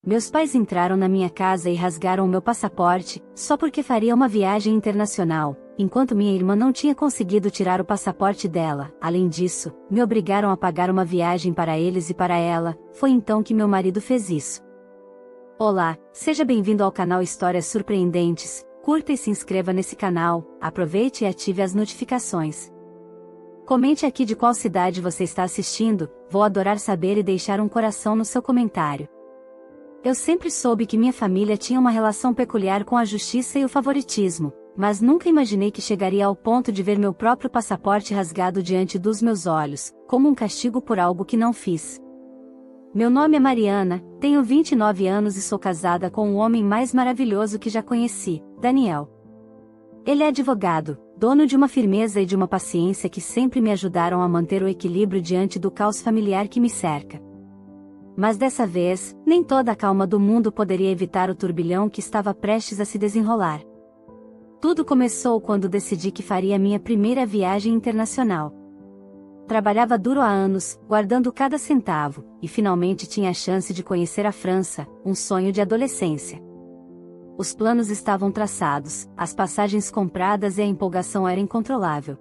Meus pais entraram na minha casa e rasgaram o meu passaporte, só porque faria uma viagem internacional, enquanto minha irmã não tinha conseguido tirar o passaporte dela. Além disso, me obrigaram a pagar uma viagem para eles e para ela. Foi então que meu marido fez isso. Olá, seja bem-vindo ao canal Histórias Surpreendentes. Curta e se inscreva nesse canal, aproveite e ative as notificações. Comente aqui de qual cidade você está assistindo, vou adorar saber e deixar um coração no seu comentário. Eu sempre soube que minha família tinha uma relação peculiar com a justiça e o favoritismo, mas nunca imaginei que chegaria ao ponto de ver meu próprio passaporte rasgado diante dos meus olhos, como um castigo por algo que não fiz. Meu nome é Mariana, tenho 29 anos e sou casada com o homem mais maravilhoso que já conheci, Daniel. Ele é advogado, dono de uma firmeza e de uma paciência que sempre me ajudaram a manter o equilíbrio diante do caos familiar que me cerca. Mas dessa vez, nem toda a calma do mundo poderia evitar o turbilhão que estava prestes a se desenrolar. Tudo começou quando decidi que faria minha primeira viagem internacional. Trabalhava duro há anos, guardando cada centavo, e finalmente tinha a chance de conhecer a França, um sonho de adolescência. Os planos estavam traçados, as passagens compradas e a empolgação era incontrolável.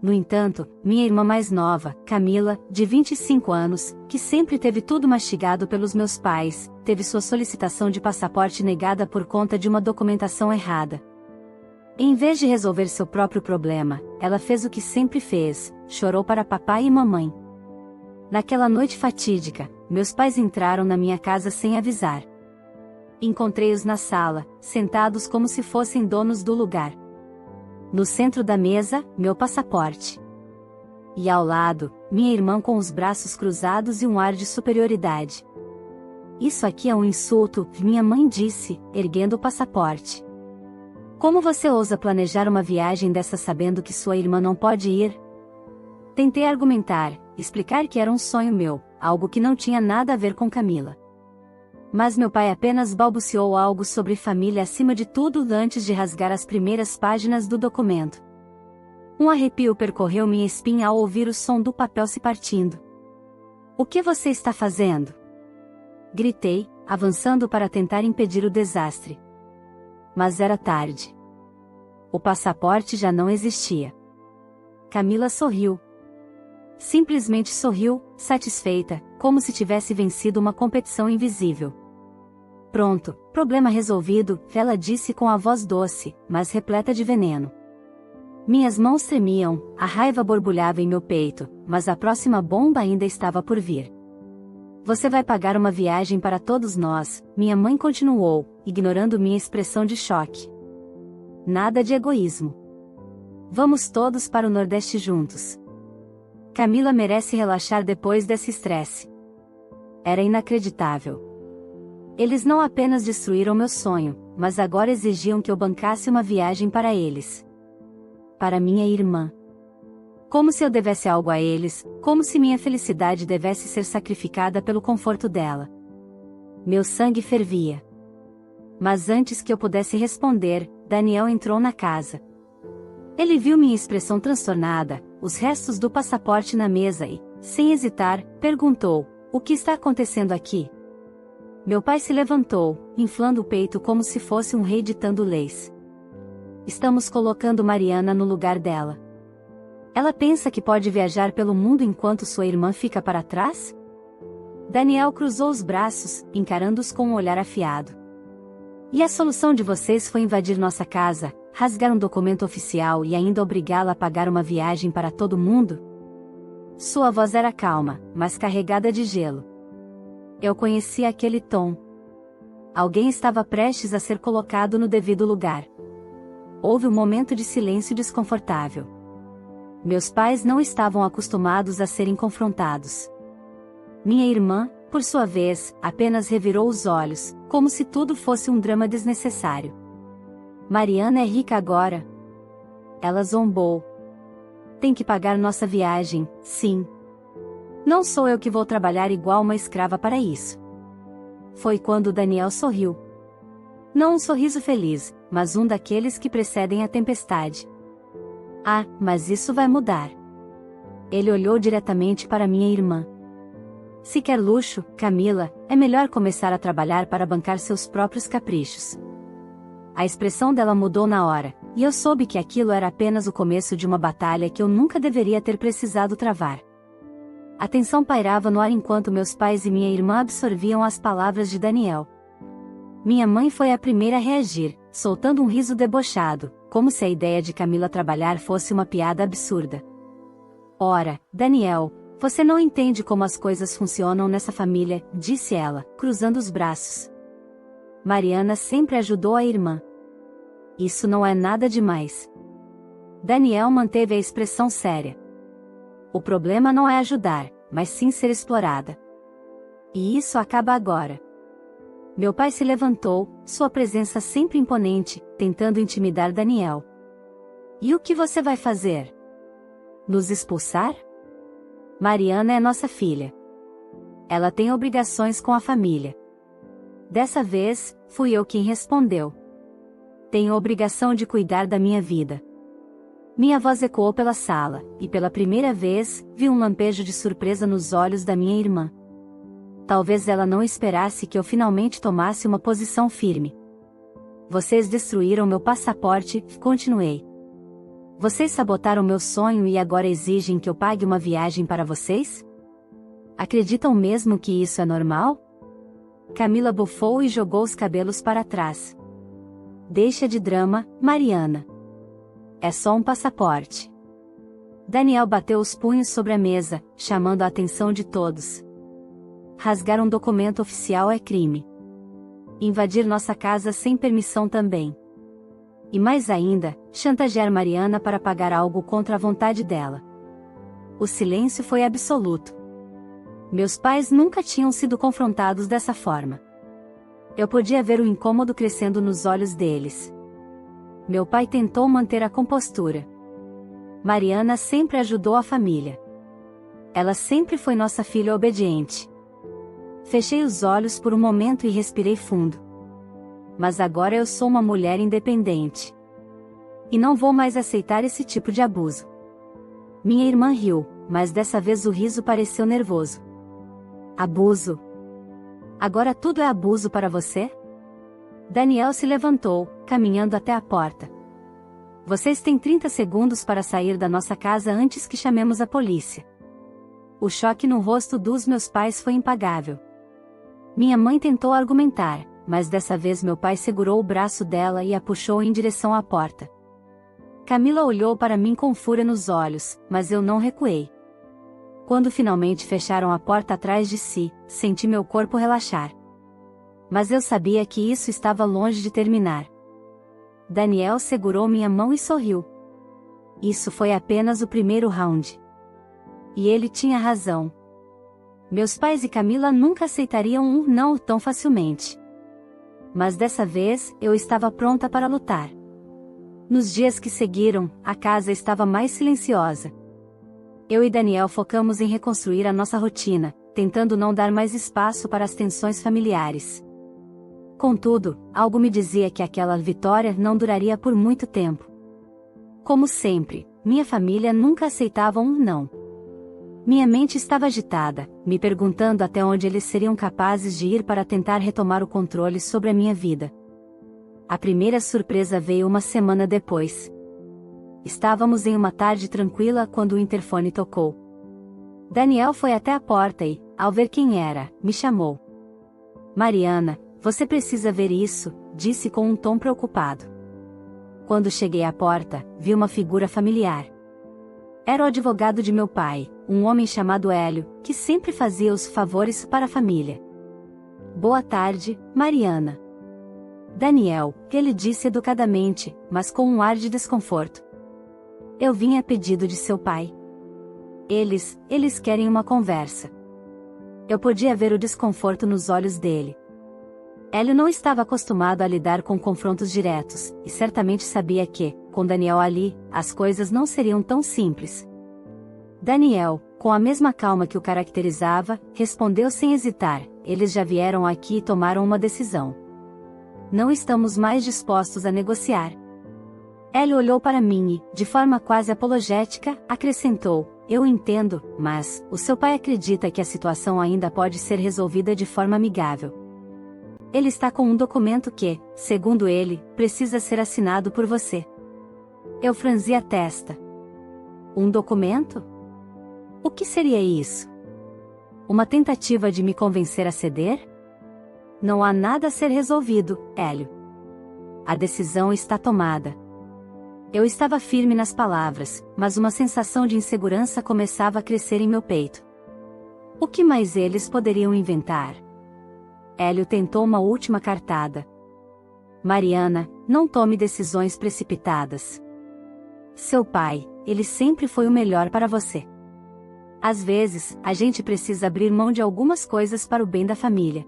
No entanto, minha irmã mais nova, Camila, de 25 anos, que sempre teve tudo mastigado pelos meus pais, teve sua solicitação de passaporte negada por conta de uma documentação errada. Em vez de resolver seu próprio problema, ela fez o que sempre fez, chorou para papai e mamãe. Naquela noite fatídica, meus pais entraram na minha casa sem avisar. Encontrei-os na sala, sentados como se fossem donos do lugar. No centro da mesa, meu passaporte. E ao lado, minha irmã com os braços cruzados e um ar de superioridade. Isso aqui é um insulto, minha mãe disse, erguendo o passaporte. Como você ousa planejar uma viagem dessa sabendo que sua irmã não pode ir? Tentei argumentar, explicar que era um sonho meu, algo que não tinha nada a ver com Camila. Mas meu pai apenas balbuciou algo sobre família acima de tudo antes de rasgar as primeiras páginas do documento. Um arrepio percorreu minha espinha ao ouvir o som do papel se partindo. O que você está fazendo? Gritei, avançando para tentar impedir o desastre. Mas era tarde. O passaporte já não existia. Camila sorriu. Simplesmente sorriu, satisfeita, como se tivesse vencido uma competição invisível. Pronto, problema resolvido, ela disse com a voz doce, mas repleta de veneno. Minhas mãos tremiam, a raiva borbulhava em meu peito, mas a próxima bomba ainda estava por vir. Você vai pagar uma viagem para todos nós, minha mãe continuou, ignorando minha expressão de choque. Nada de egoísmo. Vamos todos para o Nordeste juntos. Camila merece relaxar depois desse estresse. Era inacreditável. Eles não apenas destruíram meu sonho, mas agora exigiam que eu bancasse uma viagem para eles. Para minha irmã. Como se eu devesse algo a eles, como se minha felicidade devesse ser sacrificada pelo conforto dela. Meu sangue fervia. Mas antes que eu pudesse responder, Daniel entrou na casa. Ele viu minha expressão transtornada, os restos do passaporte na mesa e, sem hesitar, perguntou: o que está acontecendo aqui? Meu pai se levantou, inflando o peito como se fosse um rei ditando leis. Estamos colocando Mariana no lugar dela. Ela pensa que pode viajar pelo mundo enquanto sua irmã fica para trás? Daniel cruzou os braços, encarando-os com um olhar afiado. E a solução de vocês foi invadir nossa casa, rasgar um documento oficial e ainda obrigá-la a pagar uma viagem para todo mundo? Sua voz era calma, mas carregada de gelo. Eu conhecia aquele tom. Alguém estava prestes a ser colocado no devido lugar. Houve um momento de silêncio desconfortável. Meus pais não estavam acostumados a serem confrontados. Minha irmã, por sua vez, apenas revirou os olhos, como se tudo fosse um drama desnecessário. Mariana é rica agora. Ela zombou. Tem que pagar nossa viagem, sim. Não sou eu que vou trabalhar igual uma escrava para isso. Foi quando Daniel sorriu. Não um sorriso feliz, mas um daqueles que precedem a tempestade. Ah, mas isso vai mudar. Ele olhou diretamente para minha irmã. Se quer luxo, Camila, é melhor começar a trabalhar para bancar seus próprios caprichos. A expressão dela mudou na hora, e eu soube que aquilo era apenas o começo de uma batalha que eu nunca deveria ter precisado travar. A tensão pairava no ar enquanto meus pais e minha irmã absorviam as palavras de Daniel. Minha mãe foi a primeira a reagir, soltando um riso debochado, como se a ideia de Camila trabalhar fosse uma piada absurda. Ora, Daniel, você não entende como as coisas funcionam nessa família, disse ela, cruzando os braços. Mariana sempre ajudou a irmã. Isso não é nada demais. Daniel manteve a expressão séria. O problema não é ajudar, mas sim ser explorada. E isso acaba agora. Meu pai se levantou, sua presença sempre imponente, tentando intimidar Daniel. E o que você vai fazer? Nos expulsar? Mariana é nossa filha. Ela tem obrigações com a família. Dessa vez, fui eu quem respondeu. Tenho obrigação de cuidar da minha vida. Minha voz ecoou pela sala, e pela primeira vez, vi um lampejo de surpresa nos olhos da minha irmã. Talvez ela não esperasse que eu finalmente tomasse uma posição firme. Vocês destruíram meu passaporte, continuei. Vocês sabotaram meu sonho e agora exigem que eu pague uma viagem para vocês? Acreditam mesmo que isso é normal? Camila bufou e jogou os cabelos para trás. Deixa de drama, Mariana. É só um passaporte. Daniel bateu os punhos sobre a mesa, chamando a atenção de todos. Rasgar um documento oficial é crime. Invadir nossa casa sem permissão também. E mais ainda, chantagear Mariana para pagar algo contra a vontade dela. O silêncio foi absoluto. Meus pais nunca tinham sido confrontados dessa forma. Eu podia ver o incômodo crescendo nos olhos deles. Meu pai tentou manter a compostura. Mariana sempre ajudou a família. Ela sempre foi nossa filha obediente. Fechei os olhos por um momento e respirei fundo. Mas agora eu sou uma mulher independente. E não vou mais aceitar esse tipo de abuso. Minha irmã riu, mas dessa vez o riso pareceu nervoso. Abuso? Agora tudo é abuso para você? Daniel se levantou, caminhando até a porta. Vocês têm 30 segundos para sair da nossa casa antes que chamemos a polícia. O choque no rosto dos meus pais foi impagável. Minha mãe tentou argumentar, mas dessa vez meu pai segurou o braço dela e a puxou em direção à porta. Camila olhou para mim com fúria nos olhos, mas eu não recuei. Quando finalmente fecharam a porta atrás de si, senti meu corpo relaxar. Mas eu sabia que isso estava longe de terminar. Daniel segurou minha mão e sorriu. Isso foi apenas o primeiro round. E ele tinha razão. Meus pais e Camila nunca aceitariam um não tão facilmente. Mas dessa vez, eu estava pronta para lutar. Nos dias que seguiram, a casa estava mais silenciosa. Eu e Daniel focamos em reconstruir a nossa rotina, tentando não dar mais espaço para as tensões familiares. Contudo, algo me dizia que aquela vitória não duraria por muito tempo. Como sempre, minha família nunca aceitava um não. Minha mente estava agitada, me perguntando até onde eles seriam capazes de ir para tentar retomar o controle sobre a minha vida. A primeira surpresa veio uma semana depois. Estávamos em uma tarde tranquila quando o interfone tocou. Daniel foi até a porta e, ao ver quem era, me chamou. Mariana, você precisa ver isso, disse com um tom preocupado. Quando cheguei à porta, vi uma figura familiar. Era o advogado de meu pai, um homem chamado Hélio, que sempre fazia os favores para a família. Boa tarde, Mariana. Daniel, ele disse educadamente, mas com um ar de desconforto. Eu vim a pedido de seu pai. Eles querem uma conversa. Eu podia ver o desconforto nos olhos dele. Hélio não estava acostumado a lidar com confrontos diretos, e certamente sabia que, com Daniel ali, as coisas não seriam tão simples. Daniel, com a mesma calma que o caracterizava, respondeu sem hesitar: eles já vieram aqui e tomaram uma decisão. Não estamos mais dispostos a negociar. Hélio olhou para mim e, de forma quase apologética, acrescentou: eu entendo, mas o seu pai acredita que a situação ainda pode ser resolvida de forma amigável. Ele está com um documento que, segundo ele, precisa ser assinado por você. Eu franzi a testa. Um documento? O que seria isso? Uma tentativa de me convencer a ceder? Não há nada a ser resolvido, Hélio. A decisão está tomada. Eu estava firme nas palavras, mas uma sensação de insegurança começava a crescer em meu peito. O que mais eles poderiam inventar? Hélio tentou uma última cartada. Mariana, não tome decisões precipitadas. Seu pai, ele sempre foi o melhor para você. Às vezes, a gente precisa abrir mão de algumas coisas para o bem da família.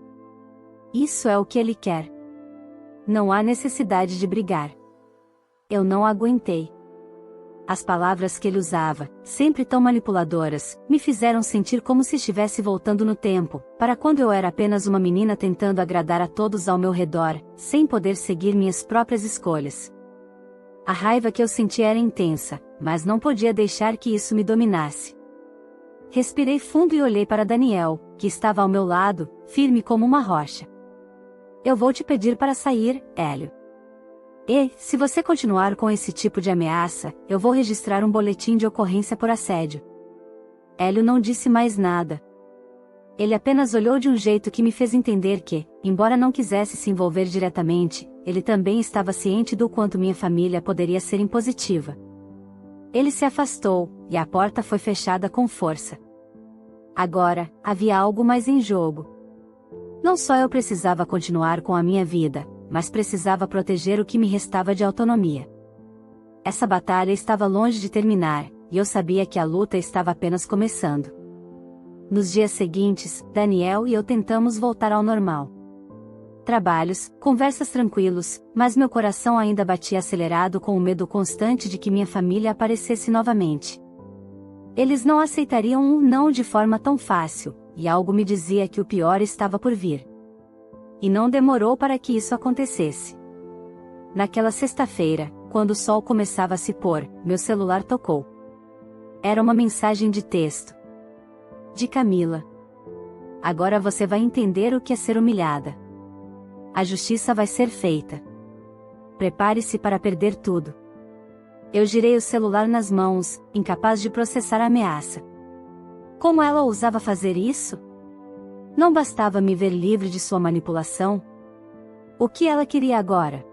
Isso é o que ele quer. Não há necessidade de brigar. Eu não aguentei. As palavras que ele usava, sempre tão manipuladoras, me fizeram sentir como se estivesse voltando no tempo, para quando eu era apenas uma menina tentando agradar a todos ao meu redor, sem poder seguir minhas próprias escolhas. A raiva que eu sentia era intensa, mas não podia deixar que isso me dominasse. Respirei fundo e olhei para Daniel, que estava ao meu lado, firme como uma rocha. Eu vou te pedir para sair, Hélio. E, se você continuar com esse tipo de ameaça, eu vou registrar um boletim de ocorrência por assédio. Hélio não disse mais nada. Ele apenas olhou de um jeito que me fez entender que, embora não quisesse se envolver diretamente, ele também estava ciente do quanto minha família poderia ser impositiva. Ele se afastou, e a porta foi fechada com força. Agora, havia algo mais em jogo. Não só eu precisava continuar com a minha vida, mas precisava proteger o que me restava de autonomia. Essa batalha estava longe de terminar, e eu sabia que a luta estava apenas começando. Nos dias seguintes, Daniel e eu tentamos voltar ao normal. Trabalhos, conversas tranquilos, mas meu coração ainda batia acelerado com o medo constante de que minha família aparecesse novamente. Eles não aceitariam um não de forma tão fácil, e algo me dizia que o pior estava por vir. E não demorou para que isso acontecesse. Naquela sexta-feira, quando o sol começava a se pôr, meu celular tocou. Era uma mensagem de texto. De Camila. Agora você vai entender o que é ser humilhada. A justiça vai ser feita. Prepare-se para perder tudo. Eu girei o celular nas mãos, incapaz de processar a ameaça. Como ela ousava fazer isso? Não bastava me ver livre de sua manipulação? O que ela queria agora?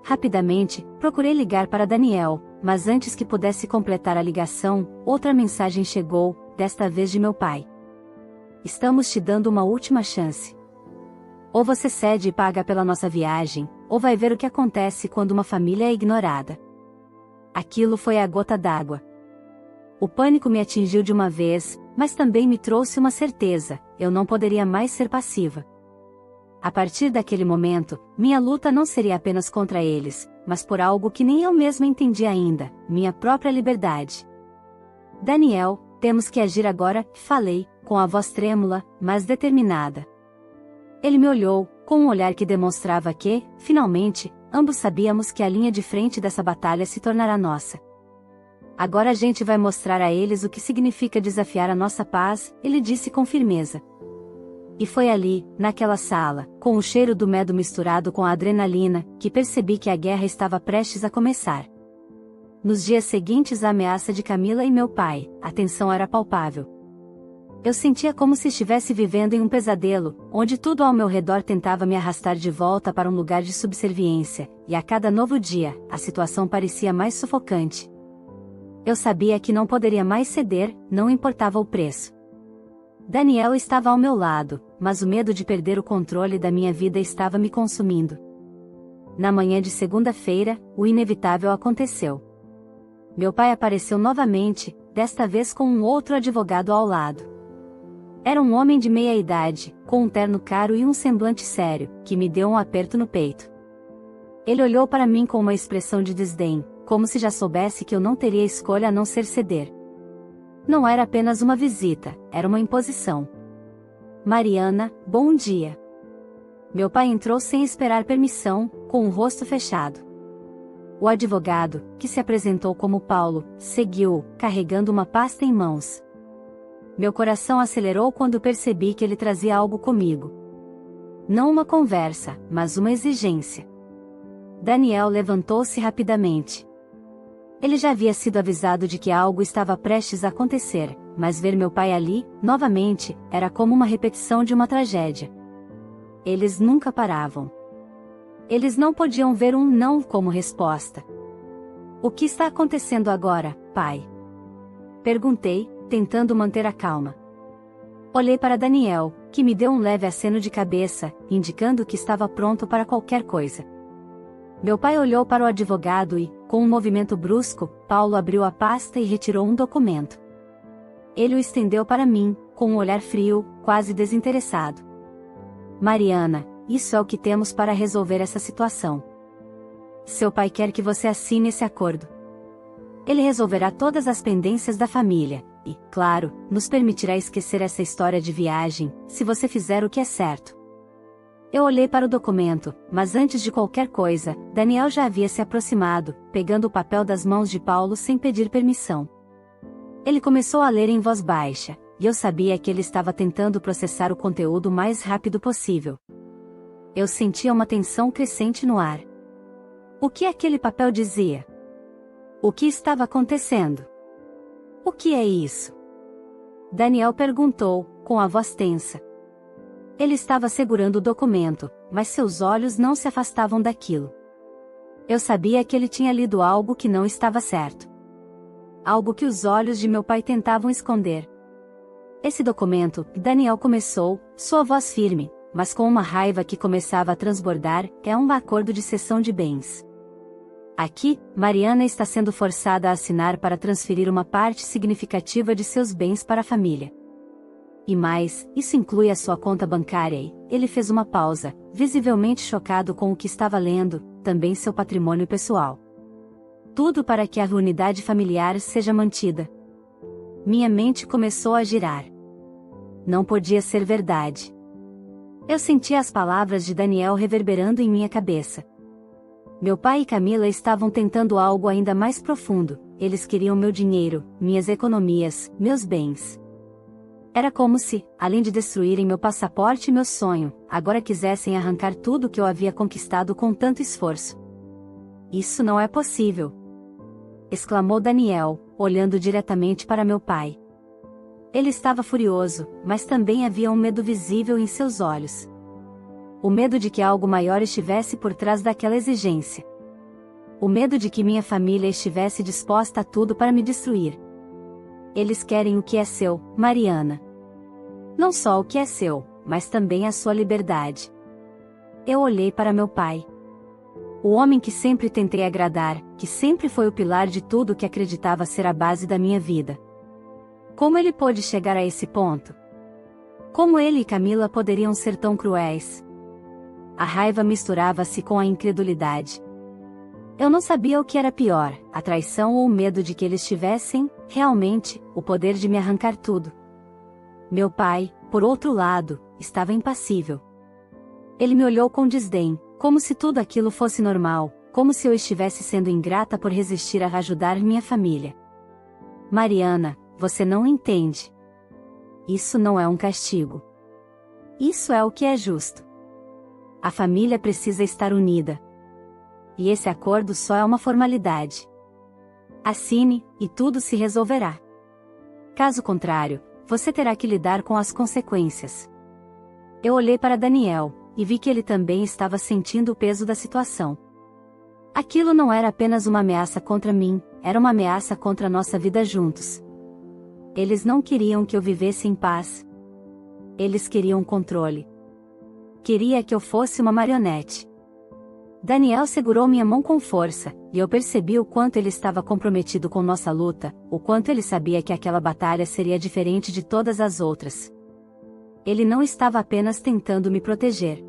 Rapidamente, procurei ligar para Daniel, mas antes que pudesse completar a ligação, outra mensagem chegou, desta vez de meu pai. Estamos te dando uma última chance. Ou você cede e paga pela nossa viagem, ou vai ver o que acontece quando uma família é ignorada. Aquilo foi a gota d'água. O pânico me atingiu de uma vez, mas também me trouxe uma certeza: eu não poderia mais ser passiva. A partir daquele momento, minha luta não seria apenas contra eles, mas por algo que nem eu mesma entendi ainda: minha própria liberdade. Daniel, temos que agir agora, falei, com a voz trêmula, mas determinada. Ele me olhou, com um olhar que demonstrava que, finalmente, ambos sabíamos que a linha de frente dessa batalha se tornará nossa. Agora a gente vai mostrar a eles o que significa desafiar a nossa paz, ele disse com firmeza. E foi ali, naquela sala, com o cheiro do medo misturado com a adrenalina, que percebi que a guerra estava prestes a começar. Nos dias seguintes à ameaça de Camila e meu pai, a tensão era palpável. Eu sentia como se estivesse vivendo em um pesadelo, onde tudo ao meu redor tentava me arrastar de volta para um lugar de subserviência, e a cada novo dia, a situação parecia mais sufocante. Eu sabia que não poderia mais ceder, não importava o preço. Daniel estava ao meu lado, mas o medo de perder o controle da minha vida estava me consumindo. Na manhã de segunda-feira, o inevitável aconteceu. Meu pai apareceu novamente, desta vez com um outro advogado ao lado. Era um homem de meia idade, com um terno caro e um semblante sério, que me deu um aperto no peito. Ele olhou para mim com uma expressão de desdém, como se já soubesse que eu não teria escolha a não ser ceder. Não era apenas uma visita, era uma imposição. Mariana, bom dia. Meu pai entrou sem esperar permissão, com o rosto fechado. O advogado, que se apresentou como Paulo, seguiu, carregando uma pasta em mãos. Meu coração acelerou quando percebi que ele trazia algo comigo. Não uma conversa, mas uma exigência. Daniel levantou-se rapidamente. Ele já havia sido avisado de que algo estava prestes a acontecer, mas ver meu pai ali, novamente, era como uma repetição de uma tragédia. Eles nunca paravam. Eles não podiam ver um não como resposta. O que está acontecendo agora, pai? Perguntei, tentando manter a calma. Olhei para Daniel, que me deu um leve aceno de cabeça, indicando que estava pronto para qualquer coisa. Meu pai olhou para o advogado e, com um movimento brusco, Paulo abriu a pasta e retirou um documento. Ele o estendeu para mim, com um olhar frio, quase desinteressado. Mariana, isso é o que temos para resolver essa situação. Seu pai quer que você assine esse acordo. Ele resolverá todas as pendências da família, e, claro, nos permitirá esquecer essa história de viagem, se você fizer o que é certo. Eu olhei para o documento, mas antes de qualquer coisa, Daniel já havia se aproximado, pegando o papel das mãos de Paulo sem pedir permissão. Ele começou a ler em voz baixa, e eu sabia que ele estava tentando processar o conteúdo o mais rápido possível. Eu sentia uma tensão crescente no ar. O que aquele papel dizia? O que estava acontecendo? O que é isso? Daniel perguntou, com a voz tensa. Ele estava segurando o documento, mas seus olhos não se afastavam daquilo. Eu sabia que ele tinha lido algo que não estava certo. Algo que os olhos de meu pai tentavam esconder. Esse documento, Daniel começou, sua voz firme, mas com uma raiva que começava a transbordar, é um acordo de cessão de bens. Aqui, Mariana está sendo forçada a assinar para transferir uma parte significativa de seus bens para a família. E mais, isso inclui a sua conta bancária e, ele fez uma pausa, visivelmente chocado com o que estava lendo, também seu patrimônio pessoal. Tudo para que a unidade familiar seja mantida. Minha mente começou a girar. Não podia ser verdade. Eu sentia as palavras de Daniel reverberando em minha cabeça. Meu pai e Camila estavam tentando algo ainda mais profundo, eles queriam meu dinheiro, minhas economias, meus bens. Era como se, além de destruírem meu passaporte e meu sonho, agora quisessem arrancar tudo que eu havia conquistado com tanto esforço. Isso não é possível! Exclamou Daniel, olhando diretamente para meu pai. Ele estava furioso, mas também havia um medo visível em seus olhos. O medo de que algo maior estivesse por trás daquela exigência. O medo de que minha família estivesse disposta a tudo para me destruir. Eles querem o que é seu, Mariana. Não só o que é seu, mas também a sua liberdade. Eu olhei para meu pai. O homem que sempre tentei agradar, que sempre foi o pilar de tudo que acreditava ser a base da minha vida. Como ele pôde chegar a esse ponto? Como ele e Camila poderiam ser tão cruéis? A raiva misturava-se com a incredulidade. Eu não sabia o que era pior, a traição ou o medo de que eles tivessem, realmente, o poder de me arrancar tudo. Meu pai, por outro lado, estava impassível. Ele me olhou com desdém, como se tudo aquilo fosse normal, como se eu estivesse sendo ingrata por resistir a ajudar minha família. Mariana, você não entende. Isso não é um castigo. Isso é o que é justo. A família precisa estar unida. E esse acordo só é uma formalidade. Assine, e tudo se resolverá. Caso contrário, você terá que lidar com as consequências. Eu olhei para Daniel, e vi que ele também estava sentindo o peso da situação. Aquilo não era apenas uma ameaça contra mim, era uma ameaça contra nossa vida juntos. Eles não queriam que eu vivesse em paz. Eles queriam controle. Queria que eu fosse uma marionete. Daniel segurou minha mão com força, e eu percebi o quanto ele estava comprometido com nossa luta, o quanto ele sabia que aquela batalha seria diferente de todas as outras. Ele não estava apenas tentando me proteger.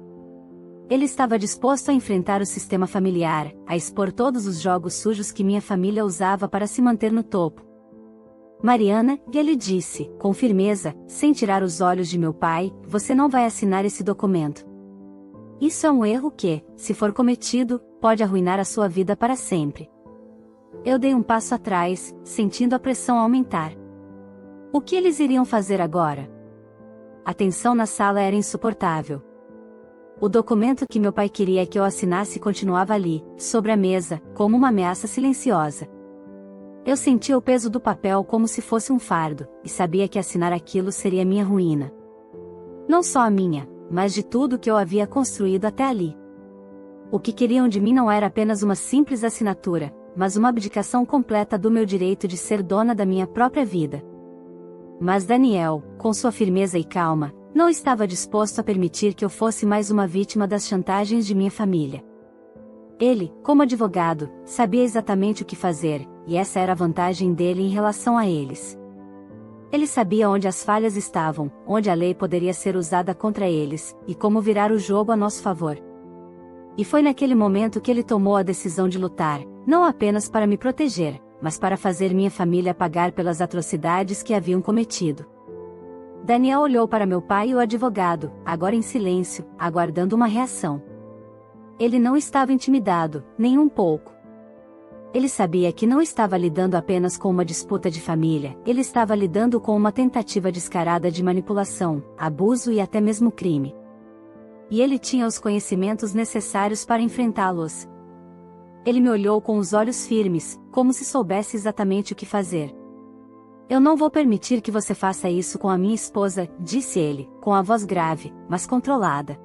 Ele estava disposto a enfrentar o sistema familiar, a expor todos os jogos sujos que minha família usava para se manter no topo. Mariana, ele disse, com firmeza, sem tirar os olhos de meu pai, você não vai assinar esse documento. Isso é um erro que, se for cometido, pode arruinar a sua vida para sempre. Eu dei um passo atrás, sentindo a pressão aumentar. O que eles iriam fazer agora? A tensão na sala era insuportável. O documento que meu pai queria que eu assinasse continuava ali, sobre a mesa, como uma ameaça silenciosa. Eu sentia o peso do papel como se fosse um fardo, e sabia que assinar aquilo seria minha ruína. Não só a minha, mas de tudo que eu havia construído até ali. O que queriam de mim não era apenas uma simples assinatura, mas uma abdicação completa do meu direito de ser dona da minha própria vida. Mas Daniel, com sua firmeza e calma, não estava disposto a permitir que eu fosse mais uma vítima das chantagens de minha família. Ele, como advogado, sabia exatamente o que fazer, e essa era a vantagem dele em relação a eles. Ele sabia onde as falhas estavam, onde a lei poderia ser usada contra eles, e como virar o jogo a nosso favor. E foi naquele momento que ele tomou a decisão de lutar, não apenas para me proteger, mas para fazer minha família pagar pelas atrocidades que haviam cometido. Daniel olhou para meu pai e o advogado, agora em silêncio, aguardando uma reação. Ele não estava intimidado, nem um pouco. Ele sabia que não estava lidando apenas com uma disputa de família, ele estava lidando com uma tentativa descarada de manipulação, abuso e até mesmo crime. E ele tinha os conhecimentos necessários para enfrentá-los. Ele me olhou com os olhos firmes, como se soubesse exatamente o que fazer. Eu não vou permitir que você faça isso com a minha esposa, disse ele, com a voz grave, mas controlada.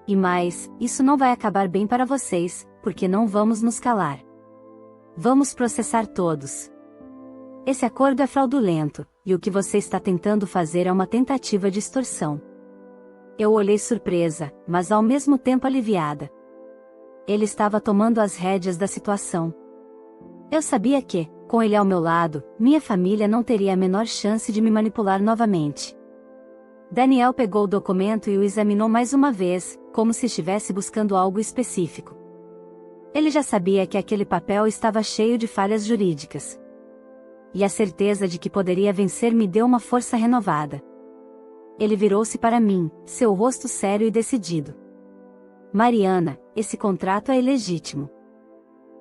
E mais, isso não vai acabar bem para vocês, porque não vamos nos calar. Vamos processar todos. Esse acordo é fraudulento, e o que você está tentando fazer é uma tentativa de extorsão. Eu olhei surpresa, mas ao mesmo tempo aliviada. Ele estava tomando as rédeas da situação. Eu sabia que, com ele ao meu lado, minha família não teria a menor chance de me manipular novamente. Daniel pegou o documento e o examinou mais uma vez, como se estivesse buscando algo específico. Ele já sabia que aquele papel estava cheio de falhas jurídicas. E a certeza de que poderia vencer me deu uma força renovada. Ele virou-se para mim, seu rosto sério e decidido. Mariana, esse contrato é ilegítimo.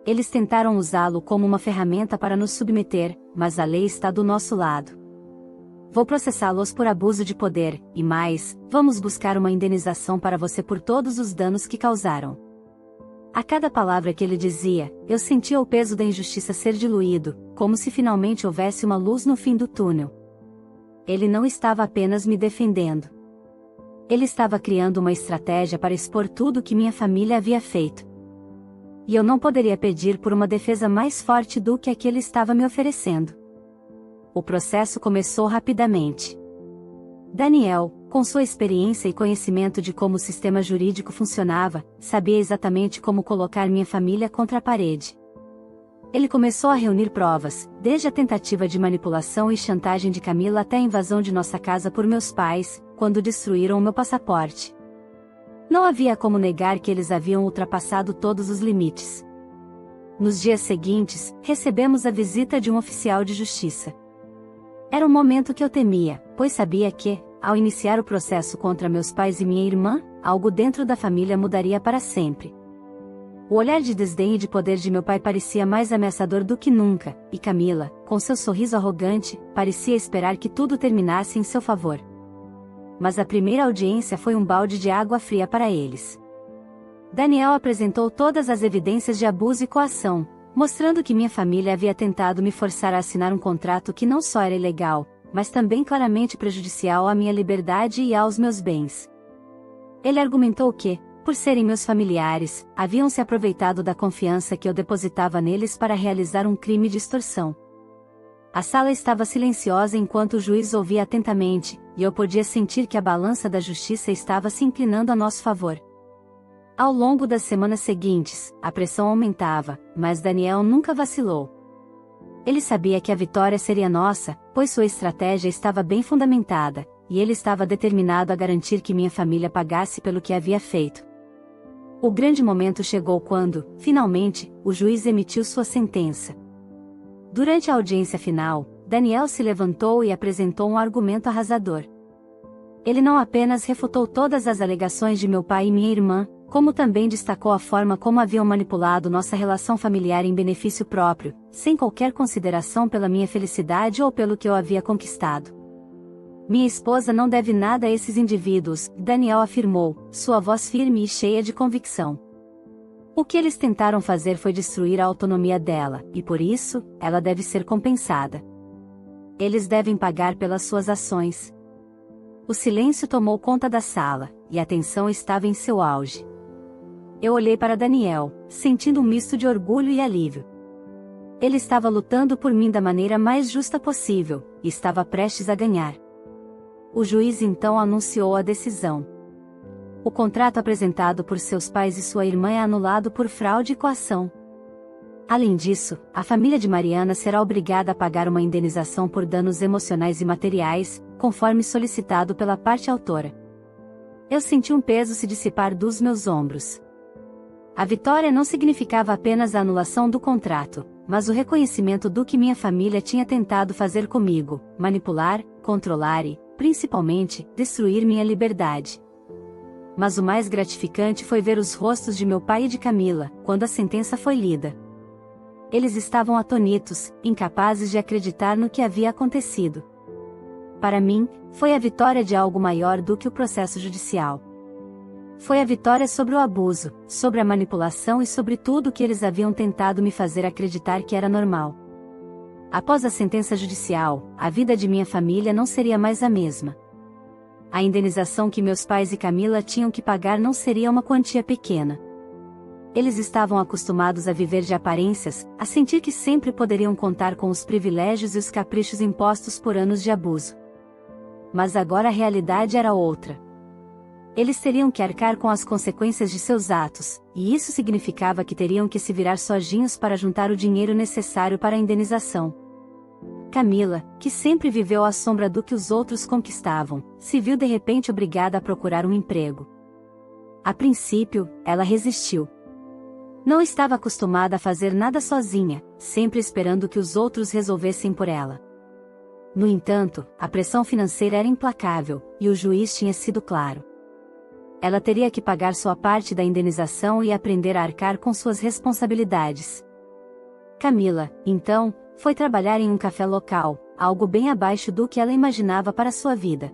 Eles tentaram usá-lo como uma ferramenta para nos submeter, mas a lei está do nosso lado. Vou processá-los por abuso de poder, e mais, vamos buscar uma indenização para você por todos os danos que causaram. A cada palavra que ele dizia, eu sentia o peso da injustiça ser diluído, como se finalmente houvesse uma luz no fim do túnel. Ele não estava apenas me defendendo. Ele estava criando uma estratégia para expor tudo o que minha família havia feito. E eu não poderia pedir por uma defesa mais forte do que a que ele estava me oferecendo. O processo começou rapidamente. Daniel, com sua experiência e conhecimento de como o sistema jurídico funcionava, sabia exatamente como colocar minha família contra a parede. Ele começou a reunir provas, desde a tentativa de manipulação e chantagem de Camila até a invasão de nossa casa por meus pais, quando destruíram o meu passaporte. Não havia como negar que eles haviam ultrapassado todos os limites. Nos dias seguintes, recebemos a visita de um oficial de justiça. Era um momento que eu temia, pois sabia que, ao iniciar o processo contra meus pais e minha irmã, algo dentro da família mudaria para sempre. O olhar de desdém e de poder de meu pai parecia mais ameaçador do que nunca, e Camila, com seu sorriso arrogante, parecia esperar que tudo terminasse em seu favor. Mas a primeira audiência foi um balde de água fria para eles. Daniel apresentou todas as evidências de abuso e coação, mostrando que minha família havia tentado me forçar a assinar um contrato que não só era ilegal, mas também claramente prejudicial à minha liberdade e aos meus bens. Ele argumentou que, por serem meus familiares, haviam se aproveitado da confiança que eu depositava neles para realizar um crime de extorsão. A sala estava silenciosa enquanto o juiz ouvia atentamente, e eu podia sentir que a balança da justiça estava se inclinando a nosso favor. Ao longo das semanas seguintes, a pressão aumentava, mas Daniel nunca vacilou. Ele sabia que a vitória seria nossa, pois sua estratégia estava bem fundamentada, e ele estava determinado a garantir que minha família pagasse pelo que havia feito. O grande momento chegou quando, finalmente, o juiz emitiu sua sentença. Durante a audiência final, Daniel se levantou e apresentou um argumento arrasador. Ele não apenas refutou todas as alegações de meu pai e minha irmã, como também destacou a forma como haviam manipulado nossa relação familiar em benefício próprio, sem qualquer consideração pela minha felicidade ou pelo que eu havia conquistado. Minha esposa não deve nada a esses indivíduos, Daniel afirmou, sua voz firme e cheia de convicção. O que eles tentaram fazer foi destruir a autonomia dela, e por isso, ela deve ser compensada. Eles devem pagar pelas suas ações. O silêncio tomou conta da sala, e a tensão estava em seu auge. Eu olhei para Daniel, sentindo um misto de orgulho e alívio. Ele estava lutando por mim da maneira mais justa possível, e estava prestes a ganhar. O juiz então anunciou a decisão. O contrato apresentado por seus pais e sua irmã é anulado por fraude e coação. Além disso, a família de Mariana será obrigada a pagar uma indenização por danos emocionais e materiais, conforme solicitado pela parte autora. Eu senti um peso se dissipar dos meus ombros. A vitória não significava apenas a anulação do contrato, mas o reconhecimento do que minha família tinha tentado fazer comigo, manipular, controlar e, principalmente, destruir minha liberdade. Mas o mais gratificante foi ver os rostos de meu pai e de Camila, quando a sentença foi lida. Eles estavam atônitos, incapazes de acreditar no que havia acontecido. Para mim, foi a vitória de algo maior do que o processo judicial. Foi a vitória sobre o abuso, sobre a manipulação e sobre tudo o que eles haviam tentado me fazer acreditar que era normal. Após a sentença judicial, a vida de minha família não seria mais a mesma. A indenização que meus pais e Camila tinham que pagar não seria uma quantia pequena. Eles estavam acostumados a viver de aparências, a sentir que sempre poderiam contar com os privilégios e os caprichos impostos por anos de abuso. Mas agora a realidade era outra. Eles teriam que arcar com as consequências de seus atos, e isso significava que teriam que se virar sozinhos para juntar o dinheiro necessário para a indenização. Camila, que sempre viveu à sombra do que os outros conquistavam, se viu de repente obrigada a procurar um emprego. A princípio, ela resistiu. Não estava acostumada a fazer nada sozinha, sempre esperando que os outros resolvessem por ela. No entanto, a pressão financeira era implacável, e o juiz tinha sido claro. Ela teria que pagar sua parte da indenização e aprender a arcar com suas responsabilidades. Camila, então, foi trabalhar em um café local, algo bem abaixo do que ela imaginava para sua vida.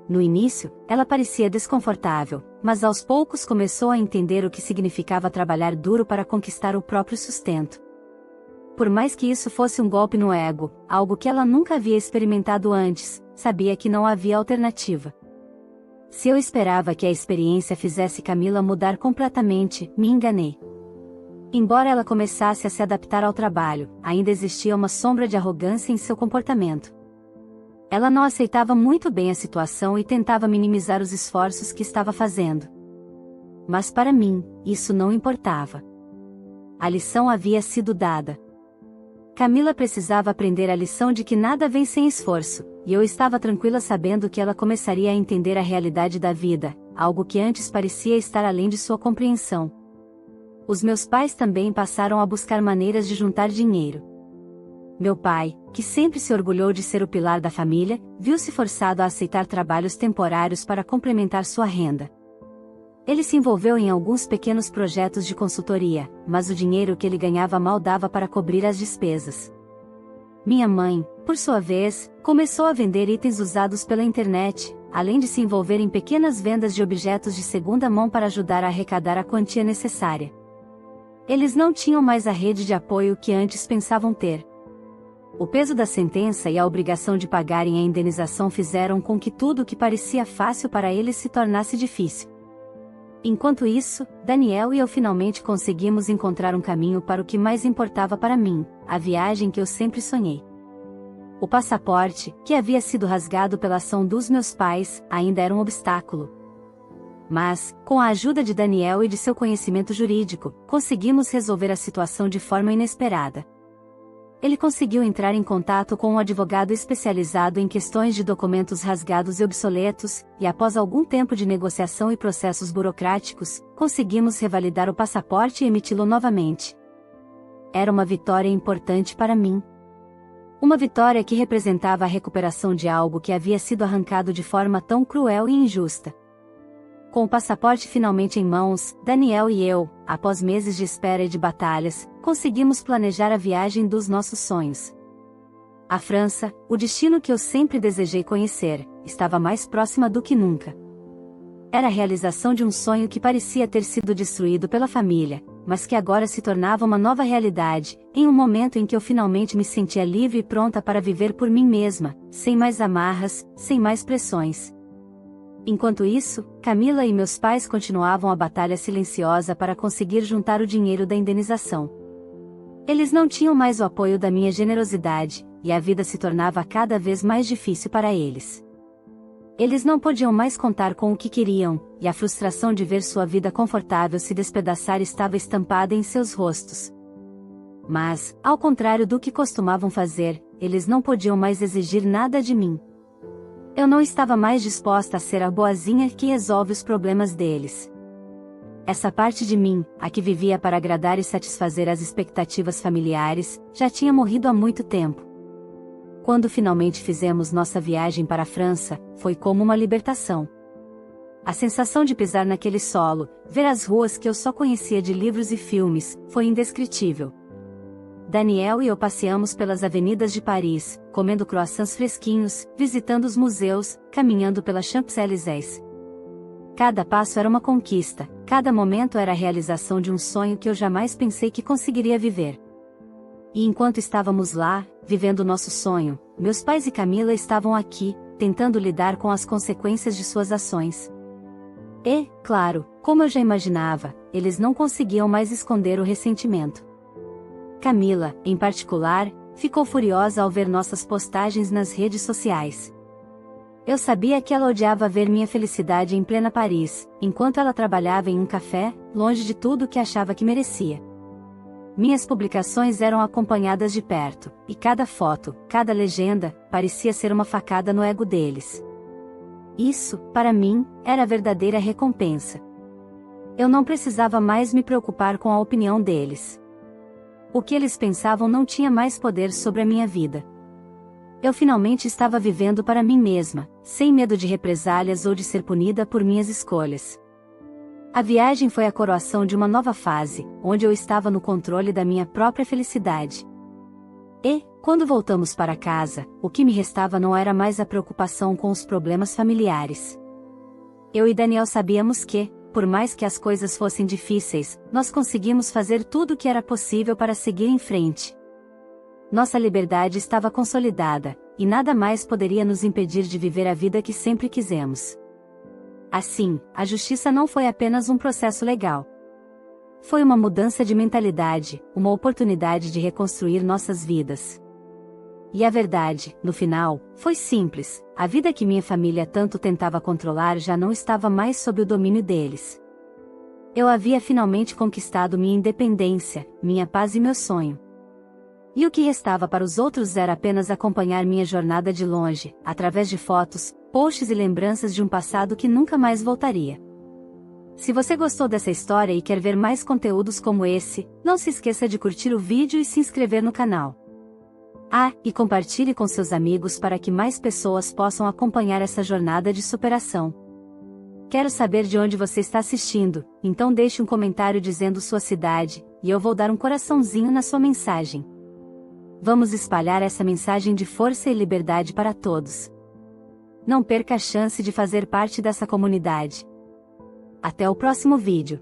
No início, ela parecia desconfortável, mas aos poucos começou a entender o que significava trabalhar duro para conquistar o próprio sustento. Por mais que isso fosse um golpe no ego, algo que ela nunca havia experimentado antes, sabia que não havia alternativa. Se eu esperava que a experiência fizesse Camila mudar completamente, me enganei. Embora ela começasse a se adaptar ao trabalho, ainda existia uma sombra de arrogância em seu comportamento. Ela não aceitava muito bem a situação e tentava minimizar os esforços que estava fazendo. Mas para mim, isso não importava. A lição havia sido dada. Camila precisava aprender a lição de que nada vem sem esforço, e eu estava tranquila sabendo que ela começaria a entender a realidade da vida, algo que antes parecia estar além de sua compreensão. Os meus pais também passaram a buscar maneiras de juntar dinheiro. Meu pai, que sempre se orgulhou de ser o pilar da família, viu-se forçado a aceitar trabalhos temporários para complementar sua renda. Ele se envolveu em alguns pequenos projetos de consultoria, mas o dinheiro que ele ganhava mal dava para cobrir as despesas. Minha mãe, por sua vez, começou a vender itens usados pela internet, além de se envolver em pequenas vendas de objetos de segunda mão para ajudar a arrecadar a quantia necessária. Eles não tinham mais a rede de apoio que antes pensavam ter. O peso da sentença e a obrigação de pagarem a indenização fizeram com que tudo o que parecia fácil para eles se tornasse difícil. Enquanto isso, Daniel e eu finalmente conseguimos encontrar um caminho para o que mais importava para mim, a viagem que eu sempre sonhei. O passaporte, que havia sido rasgado pela ação dos meus pais, ainda era um obstáculo. Mas, com a ajuda de Daniel e de seu conhecimento jurídico, conseguimos resolver a situação de forma inesperada. Ele conseguiu entrar em contato com um advogado especializado em questões de documentos rasgados e obsoletos, e após algum tempo de negociação e processos burocráticos, conseguimos revalidar o passaporte e emiti-lo novamente. Era uma vitória importante para mim. Uma vitória que representava a recuperação de algo que havia sido arrancado de forma tão cruel e injusta. Com o passaporte finalmente em mãos, Daniel e eu, após meses de espera e de batalhas, conseguimos planejar a viagem dos nossos sonhos. A França, o destino que eu sempre desejei conhecer, estava mais próxima do que nunca. Era a realização de um sonho que parecia ter sido destruído pela família, mas que agora se tornava uma nova realidade, em um momento em que eu finalmente me sentia livre e pronta para viver por mim mesma, sem mais amarras, sem mais pressões. Enquanto isso, Camila e meus pais continuavam a batalha silenciosa para conseguir juntar o dinheiro da indenização. Eles não tinham mais o apoio da minha generosidade, e a vida se tornava cada vez mais difícil para eles. Eles não podiam mais contar com o que queriam, e a frustração de ver sua vida confortável se despedaçar estava estampada em seus rostos. Mas, ao contrário do que costumavam fazer, eles não podiam mais exigir nada de mim. Eu não estava mais disposta a ser a boazinha que resolve os problemas deles. Essa parte de mim, a que vivia para agradar e satisfazer as expectativas familiares, já tinha morrido há muito tempo. Quando finalmente fizemos nossa viagem para a França, foi como uma libertação. A sensação de pisar naquele solo, ver as ruas que eu só conhecia de livros e filmes, foi indescritível. Daniel e eu passeamos pelas avenidas de Paris, comendo croissants fresquinhos, visitando os museus, caminhando pelas Champs-Élysées. Cada passo era uma conquista, cada momento era a realização de um sonho que eu jamais pensei que conseguiria viver. E enquanto estávamos lá, vivendo nosso sonho, meus pais e Camila estavam aqui, tentando lidar com as consequências de suas ações. E, claro, como eu já imaginava, eles não conseguiam mais esconder o ressentimento. Camila, em particular, ficou furiosa ao ver nossas postagens nas redes sociais. Eu sabia que ela odiava ver minha felicidade em plena Paris, enquanto ela trabalhava em um café, longe de tudo que achava que merecia. Minhas publicações eram acompanhadas de perto, e cada foto, cada legenda, parecia ser uma facada no ego deles. Isso, para mim, era a verdadeira recompensa. Eu não precisava mais me preocupar com a opinião deles. O que eles pensavam não tinha mais poder sobre a minha vida. Eu finalmente estava vivendo para mim mesma, sem medo de represálias ou de ser punida por minhas escolhas. A viagem foi a coroação de uma nova fase, onde eu estava no controle da minha própria felicidade. E, quando voltamos para casa, o que me restava não era mais a preocupação com os problemas familiares. Eu e Daniel sabíamos que, por mais que as coisas fossem difíceis, nós conseguimos fazer tudo o que era possível para seguir em frente. Nossa liberdade estava consolidada, e nada mais poderia nos impedir de viver a vida que sempre quisemos. Assim, a justiça não foi apenas um processo legal. Foi uma mudança de mentalidade, uma oportunidade de reconstruir nossas vidas. E a verdade, no final, foi simples: a vida que minha família tanto tentava controlar já não estava mais sob o domínio deles. Eu havia finalmente conquistado minha independência, minha paz e meu sonho. E o que restava para os outros era apenas acompanhar minha jornada de longe, através de fotos, posts e lembranças de um passado que nunca mais voltaria. Se você gostou dessa história e quer ver mais conteúdos como esse, não se esqueça de curtir o vídeo e se inscrever no canal. Ah, e compartilhe com seus amigos para que mais pessoas possam acompanhar essa jornada de superação. Quero saber de onde você está assistindo, então deixe um comentário dizendo sua cidade, e eu vou dar um coraçãozinho na sua mensagem. Vamos espalhar essa mensagem de força e liberdade para todos. Não perca a chance de fazer parte dessa comunidade. Até o próximo vídeo.